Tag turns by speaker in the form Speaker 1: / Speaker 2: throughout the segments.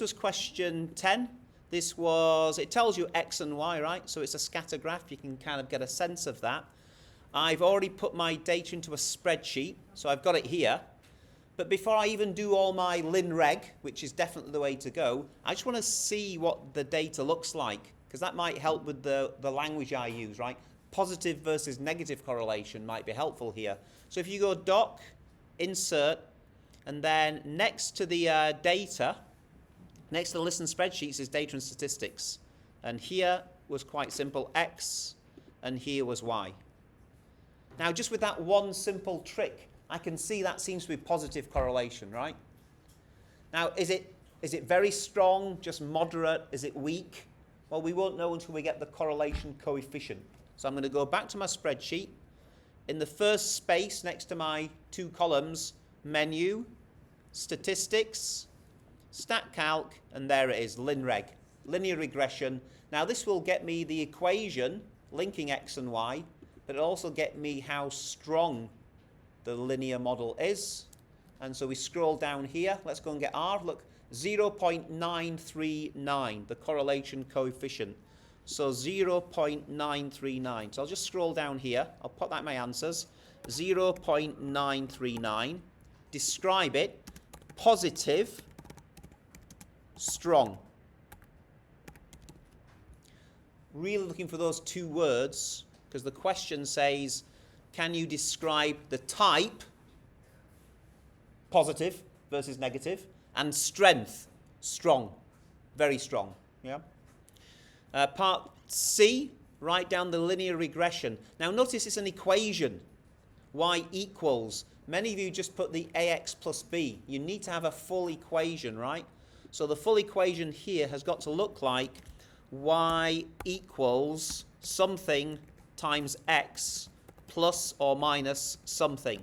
Speaker 1: was question 10. This was, it tells you X and Y, right? So it's a scatter graph. You can kind of get a sense of that. I've already put my data into a spreadsheet, so I've got it here. But before I even do all my linreg, which is definitely the way to go, I just want to see what the data looks like, because that might help with the language I use, right? Positive versus negative correlation might be helpful here. So if you go doc, insert, and then next to the data, next to the list and spreadsheets is data and statistics. And here was quite simple, X, and here was Y. Now, just with that one simple trick, I can see that seems to be positive correlation, right? Now, is it very strong, just moderate? Is it weak? Well, we won't know until we get the correlation coefficient. So I'm going to go back to my spreadsheet. In the first space next to my 2 columns, menu, statistics, stat calc, and there it is, linreg, linear regression. Now this will get me the equation linking X and Y, but it'll also get me how strong the linear model is. And so we scroll down here. Let's go and get R. Look, 0.939, the correlation coefficient. So 0.939. So I'll just scroll down here. I'll put that in my answers. 0.939. Describe it. Positive, strong. Really looking for those 2 words, because the question says, can you describe the type, positive versus negative, and strength, strong, very strong. Yeah. Part C, write down the linear regression. Now notice it's an equation, y equals. Many of you just put the ax plus b. You need to have a full equation, right? So the full equation here has got to look like y equals something times x plus or minus something.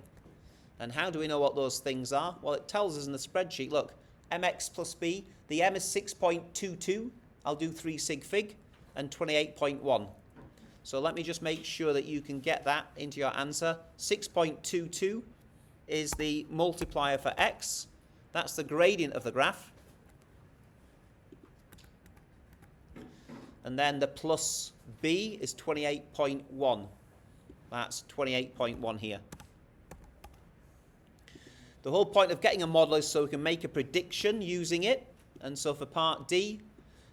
Speaker 1: And how do we know what those things are? Well, it tells us in the spreadsheet. Look, mx plus b. The m is 6.22. I'll do 3 sig fig, and 28.1. So let me just make sure that you can get that into your answer. 6.22 is the multiplier for x. That's the gradient of the graph. And then the plus b is 28.1. That's 28.1 here. The whole point of getting a model is so we can make a prediction using it. And so for part D,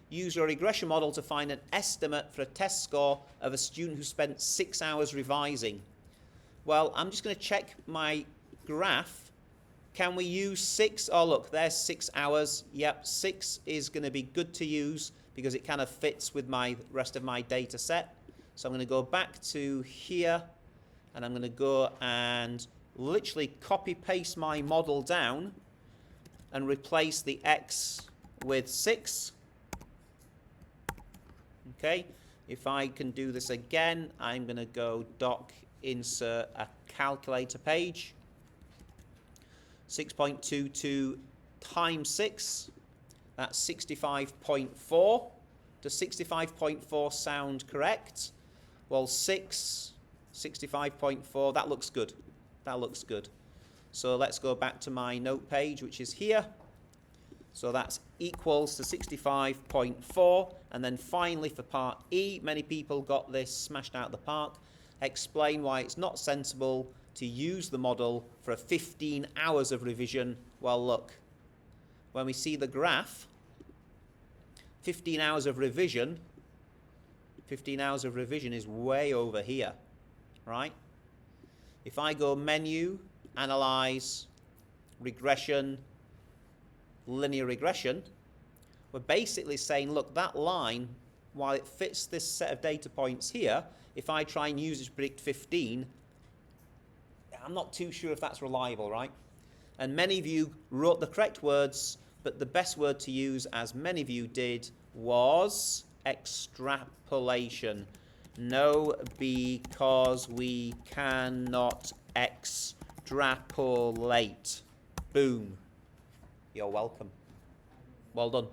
Speaker 1: use your regression model to find an estimate for a test score of a student who spent 6 hours revising. Well, I'm just going to check my graph. Can we use 6? Oh, look, there's 6 hours. Yep, 6 is going to be good to use because it kind of fits with my rest of my data set. So I'm going to go back to here, and I'm going to go and literally copy-paste my model down and replace the x with 6. Okay, if I can do this again, I'm going to go doc, insert a calculator page. 6.22 times 6, that's 65.4. Does 65.4 sound correct? Well, 65.4, that looks good. That looks good. So let's go back to my note page, which is here. So that's equals to 65.4. And then finally for part E, many people got this smashed out of the park. Explain why it's not sensible to use the model for 15 hours of revision. Well, look, when we see the graph, 15 hours of revision is way over here, right? If I go menu, analyze, regression, linear regression, we're basically saying, look, that line, while it fits this set of data points here, if I try and use it to predict 15, I'm not too sure if that's reliable, right? And many of you wrote the correct words, but the best word to use, as many of you did, was extrapolation. No, because we cannot extrapolate. Boom. You're welcome. Well done.